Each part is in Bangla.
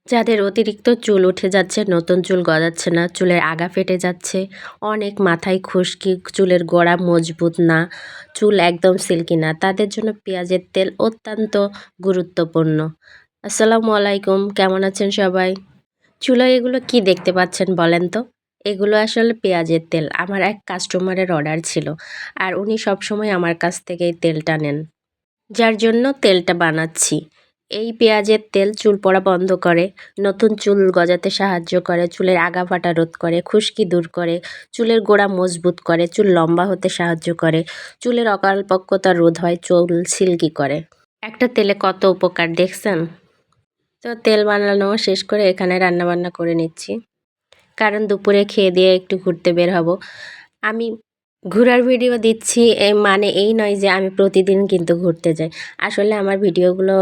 যাদের অতিরিক্ত চুল উঠে যাচ্ছে, নতুন চুল গজাচ্ছে না, চুলের আগা ফেটে যাচ্ছে, অনেক মাথায় খুশকি, চুলের গোড়া মজবুত না, চুল একদম সিল্কি না, তাদের জন্য পেঁয়াজের তেল অত্যন্ত গুরুত্বপূর্ণ। আসসালামু আলাইকুম, কেমন আছেন সবাই? চুলায় এগুলো কি দেখতে পাচ্ছেন বলেন তো? এগুলো আসলে পেঁয়াজের তেল। আমার এক কাস্টমারের অর্ডার ছিল। আর উনি সবসময় আমার কাছ থেকে এই তেলটা নেন। যার জন্য তেলটা বানাচ্ছি। এই পেঁয়াজের তেল চুল পড়া বন্ধ করে, নতুন চুল গজাতে সাহায্য করে, চুলের আগা ফাটা রোধ করে, খুশকি দূর করে, চুলের গোড়া মজবুত করে, চুল লম্বা হতে সাহায্য করে, চুলের অকালপক্কতা রোধ হয়, চুল সিল্কি করে। একটা তেলে কত উপকার দেখছেন? তো তেল বানানো শেষ করে এখানে রান্নাবান্না করে নিচ্ছি। কারণ দুপুরে খেয়ে দিয়ে একটু ঘুরতে বের হব। আমি ঘোরার ভিডিও দিচ্ছি মানে এই নয় যে আমি প্রতিদিন কিন্তু ঘুরতে যাই। আসলে আমার ভিডিওগুলো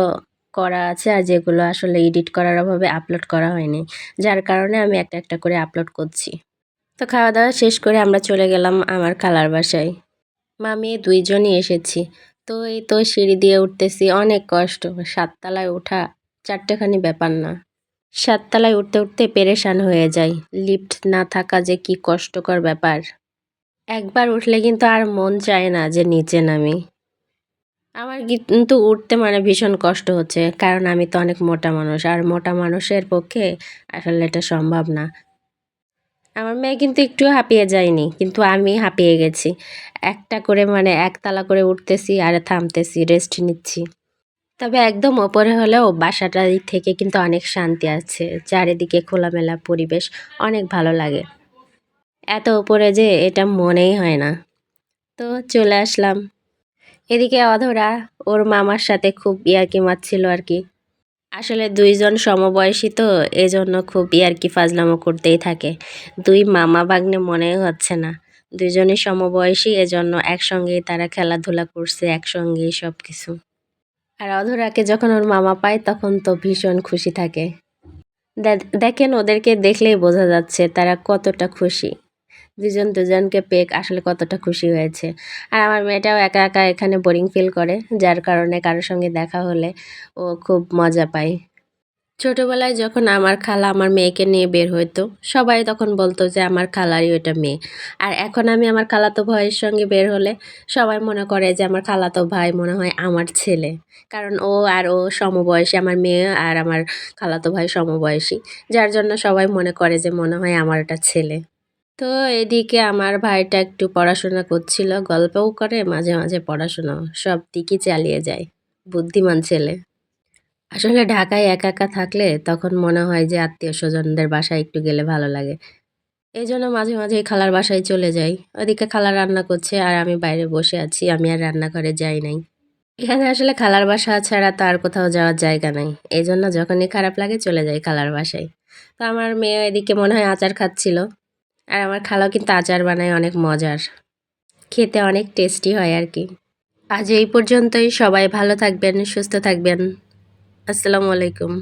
করা আছে, আর যেগুলো আসলে এডিট করার অভাবে আপলোড করা হয়নি। যার কারণে আমি একটা একটা করে আপলোড করছি। তো খাওয়া-দাওয়া শেষ করে আমরা চলে গেলাম আমার খালার বাসায়। মা মেয়ে ২ জনই এসেছি। তো এই তো সিঁড়ি দিয়ে উঠতেছি, অনেক কষ্ট। ৭ তলায় ওঠা চারটেখানি ব্যাপার না। ৭ তলায় উঠতে উঠতে পেরেশান হয়ে যাই। লিফট না থাকা যে কি কষ্টকর ব্যাপার। একবার উঠলে কিন্তু আর মন চায় না যে নিচে নামি। আমার কিন্তু উঠতে মানে ভীষণ কষ্ট হচ্ছে। কারণ আমি তো অনেক মোটা মানুষ। আর মোটা মানুষের পক্ষে আসলে এটা সম্ভব না। আমার মেয়ে কিন্তু একটুও হাঁপিয়ে যায়নি। কিন্তু আমি হাঁপিয়ে গেছি। একটা করে মানে একতলা করে উঠতেছি আর থামতেছি, রেস্ট নিচ্ছি। তবে একদম ওপরে হলেও বাসাটাই থেকে কিন্তু অনেক শান্তি আছে। চারিদিকে খোলামেলা পরিবেশ, অনেক ভালো লাগে। এত উপরে যে এটা মনেই হয় না। তো চলে আসলাম। এদিকে অধরা ওর মামার সাথে খুব ইয়ার্কি মারছিল আর কি। আসলে ২ জন সমবয়সী তো, এজন্য খুব ইয়ার্কি ফাজলামো করতেই থাকে। ২ মামা ভাগ্নে মনেই হচ্ছে না। ২ জনই সমবয়সী, এজন্য একসঙ্গেই তারা খেলাধুলা করছে, একসঙ্গেই সবকিছু। আর অধরাকে যখন ওর মামা পায় তখন তো ভীষণ খুশি থাকে। দেখেন ওদেরকে দেখলেই বোঝা যাচ্ছে তারা কতটা খুশি। দুজন দুজনকে পেয়ে আসলে কতটা খুশি হয়েছে। আর আমার মেয়েটাও একা একা এখানে বোরিং ফিল করে, যার কারণে কারোর সঙ্গে দেখা হলে ও খুব মজা পায়। ছোটবেলায় যখন আমার খালা আমার মেয়েকে নিয়ে বের হইতো, সবাই তখন বলতো যে আমার খালারই ওটা মেয়ে। আর এখন আমি আমার খালাতো ভাইয়ের সঙ্গে বের হলে সবাই মনে করে যে আমার খালাতো ভাই মনে হয় আমার ছেলে। কারণ ও আর ও সমবয়সী, আমার মেয়ে আর আমার খালাতো ভাই সমবয়সী। যার জন্য সবাই মনে করে যে মনে হয় আমার ওটা ছেলে। তো এদিকে আমার ভাইটা একটু পড়াশোনা করছিল, গল্পও করে মাঝে মাঝে পড়াশোনাও, সব দিকই চালিয়ে যায়। বুদ্ধিমান ছেলে। আসলে ঢাকায় একা একা থাকলে তখন মনে হয় যে আত্মীয়-স্বজনদের বাসায় একটু গেলে ভালো লাগে। এজন্য মাঝে মাঝেই খালার বাসায় চলে যাই। ওদিকে খালা রান্না করছে আর আমি বাইরে বসে আছি। আমি আর রান্নাঘরে যাই নাই। এখানে আসলে খালার বাসা ছাড়া তো আর কোথাও যাওয়ার জায়গা নাই। এজন্য যখনই খারাপ লাগে চলে যাই খালার বাসায়। তো আমার মেয়ে এদিকে মনে হয় আচার খাচ্ছিল। আর আমার খালাও কিন্তু আচার বানায় অনেক মজার। খেতে অনেক টেস্টি হয় আর কি। আজ এই পর্যন্তই। সবাই ভালো থাকবেন, সুস্থ থাকবেন। আসসালামু আলাইকুম।